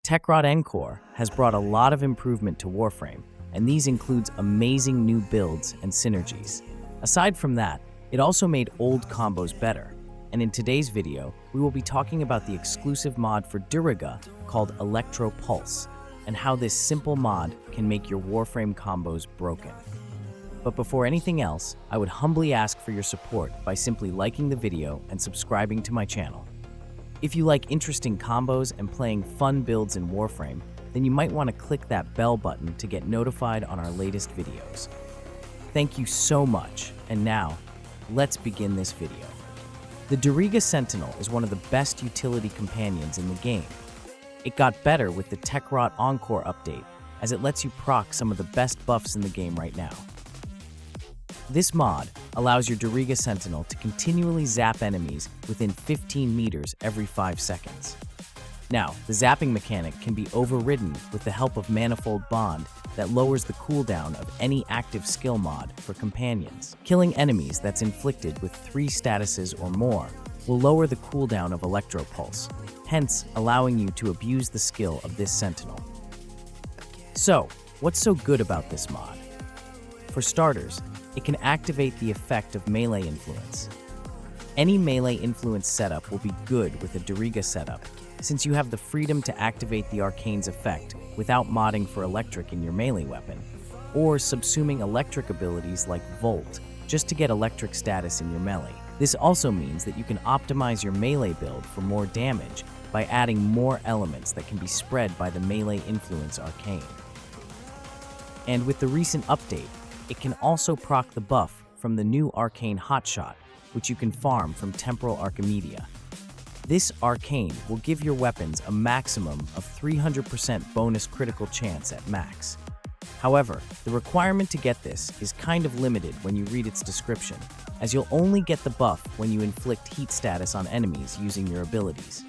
Techrot Encore has brought a lot of improvement to Warframe, and these includes amazing new builds and synergies. Aside from that, it also made old combos better, and in today's video, we will be talking about the exclusive mod for Duriga called Electro Pulse, and how this simple mod can make your Warframe combos broken. But before anything else, I would humbly ask for your support by simply liking the video and subscribing to my channel. If you like interesting combos and playing fun builds in Warframe, then you might want to click that bell button to get notified on our latest videos. Thank you so much, and now, let's begin this video. The Duriga Sentinel is one of the best utility companions in the game. It got better with the Techrot Encore update, as it lets you proc some of the best buffs in the game right now. This mod allows your Duriga Sentinel to continually zap enemies within 15 meters every 5 seconds. Now, the zapping mechanic can be overridden with the help of Manifold Bond that lowers the cooldown of any active skill mod for companions. Killing enemies that's inflicted with 3 statuses or more will lower the cooldown of Electro Pulse, hence allowing you to abuse the skill of this Sentinel. So, what's so good about this mod? For starters, it can activate the effect of melee influence. Any melee influence setup will be good with a Duriga setup, since you have the freedom to activate the Arcane's effect without modding for electric in your melee weapon, or subsuming electric abilities like Volt just to get electric status in your melee. This also means that you can optimize your melee build for more damage by adding more elements that can be spread by the melee influence Arcane. And with the recent update, it can also proc the buff from the new Arcane Hotshot, which you can farm from Temporal Archimedia. This Arcane will give your weapons a maximum of 300% bonus critical chance at max. However, the requirement to get this is kind of limited when you read its description, as you'll only get the buff when you inflict heat status on enemies using your abilities.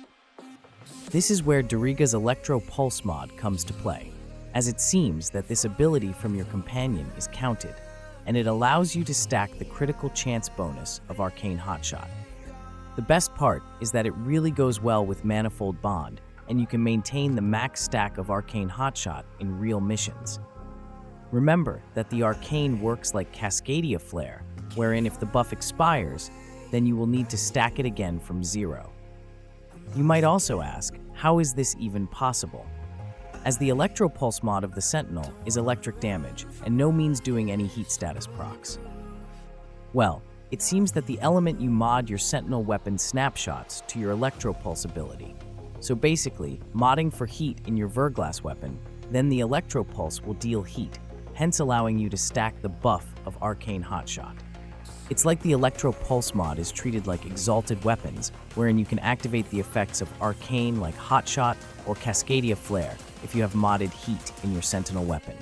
This is where Duriga's Electro Pulse mod comes to play, as it seems that this ability from your companion is counted, and it allows you to stack the critical chance bonus of Arcane Hotshot. The best part is that it really goes well with Manifold Bond, and you can maintain the max stack of Arcane Hotshot in real missions. Remember that the Arcane works like Cascadia Flare, wherein if the buff expires, then you will need to stack it again from 0. You might also ask, how is this even possible? As the Electro Pulse mod of the Sentinel is electric damage and no means doing any heat status procs. Well, it seems that the element you mod your Sentinel weapon snapshots to your Electro Pulse ability. So basically, modding for heat in your Verglass weapon, then the Electro Pulse will deal heat, hence allowing you to stack the buff of Arcane Hotshot. It's like the Electro Pulse mod is treated like exalted weapons, wherein you can activate the effects of Arcane like Hotshot or Cascadia Flare if you have modded heat in your Sentinel weapon.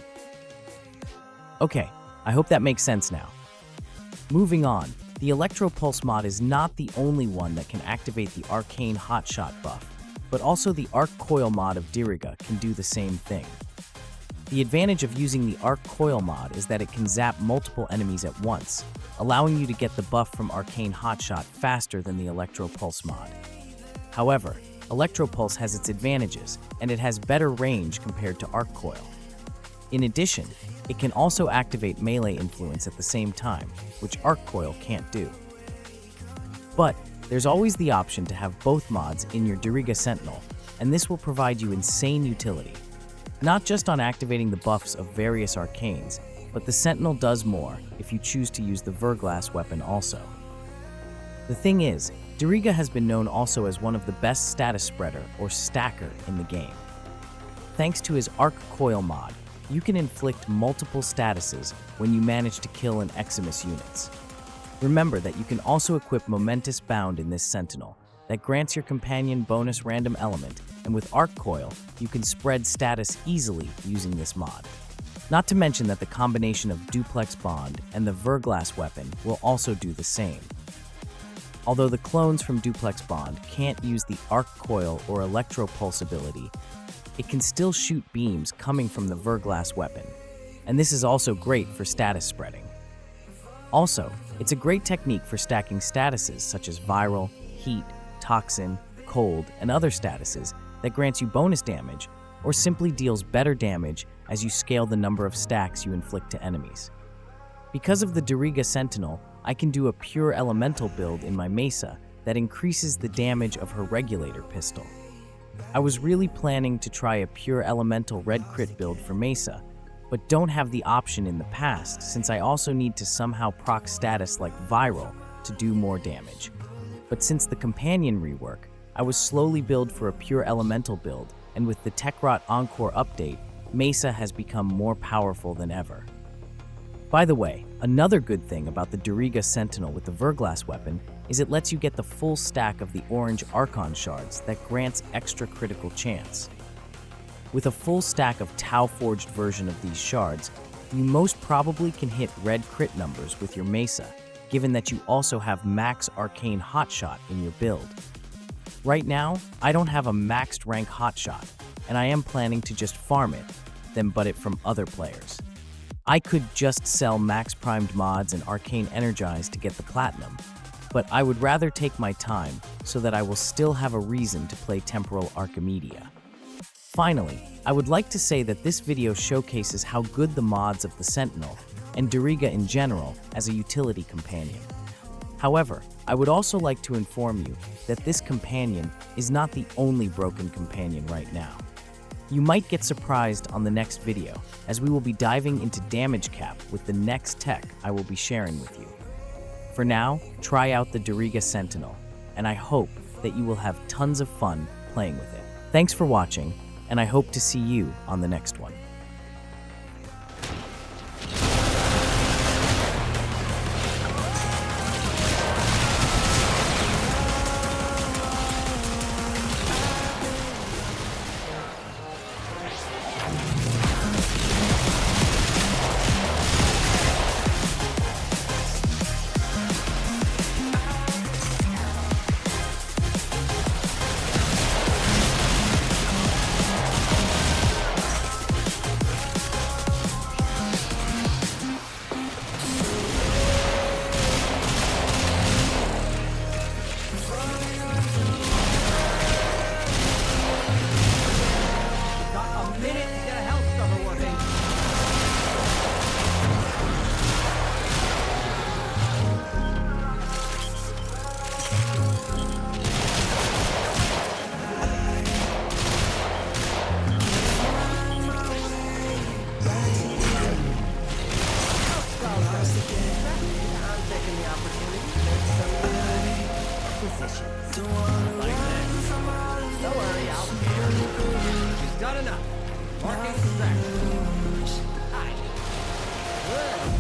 Okay, I hope that makes sense now. Moving on, the Electro Pulse mod is not the only one that can activate the Arcane Hotshot buff, but also the Arc Coil mod of Duriga can do the same thing. The advantage of using the Arc Coil mod is that it can zap multiple enemies at once, allowing you to get the buff from Arcane Hotshot faster than the Electro Pulse mod. However, Electro Pulse has its advantages, and it has better range compared to Arc Coil. In addition, it can also activate melee influence at the same time, which Arc Coil can't do. But there's always the option to have both mods in your Duriga Sentinel, and this will provide you insane utility. Not just on activating the buffs of various arcanes, but the Sentinel does more if you choose to use the Verglass weapon also. The thing is, Duriga has been known also as one of the best status spreader or stacker in the game. Thanks to his Arc Coil mod, you can inflict multiple statuses when you manage to kill an Eximus units. Remember that you can also equip Momentous Bound in this Sentinel that grants your companion bonus random element, and with Arc Coil, you can spread status easily using this mod. Not to mention that the combination of Duplex Bond and the Verglass weapon will also do the same. Although the clones from Duplex Bond can't use the Arc Coil or Electro Pulse ability, it can still shoot beams coming from the Verglass weapon, and this is also great for status spreading. Also, it's a great technique for stacking statuses such as Viral, Heat, Toxin, Cold, and other statuses that grants you bonus damage or simply deals better damage as you scale the number of stacks you inflict to enemies. Because of the Diriga Sentinel, I can do a pure elemental build in my mesa that increases the damage of her regulator pistol. I was really planning to try a pure elemental red crit build for mesa, but don't have the option in the past since I also need to somehow proc status like viral to do more damage. But since the companion rework, I was slowly build for a pure elemental build, and with the Techrot Encore update, mesa has become more powerful than ever. By the way, another good thing about the Diriga Sentinel with the Verglass weapon is it lets you get the full stack of the orange Archon shards that grants extra critical chance. With a full stack of Tau-forged version of these shards, you most probably can hit red crit numbers with your mesa, given that you also have max arcane hotshot in your build. Right now, I don't have a maxed rank hotshot, and I am planning to just farm it, then butt it from other players. I could just sell max primed mods and arcane energized to get the platinum, but I would rather take my time so that I will still have a reason to play Temporal Archimedia. Finally, I would like to say that this video showcases how good the mods of the Sentinel and Diriga in general as a utility companion. However, I would also like to inform you that this companion is not the only broken companion right now. You might get surprised on the next video, as we will be diving into damage cap with the next tech I will be sharing with you. For now, try out the Diriga Sentinel, and I hope that you will have tons of fun playing with it. Thanks for watching, and I hope to see you on the next one. Got enough. Marking the sector. Good.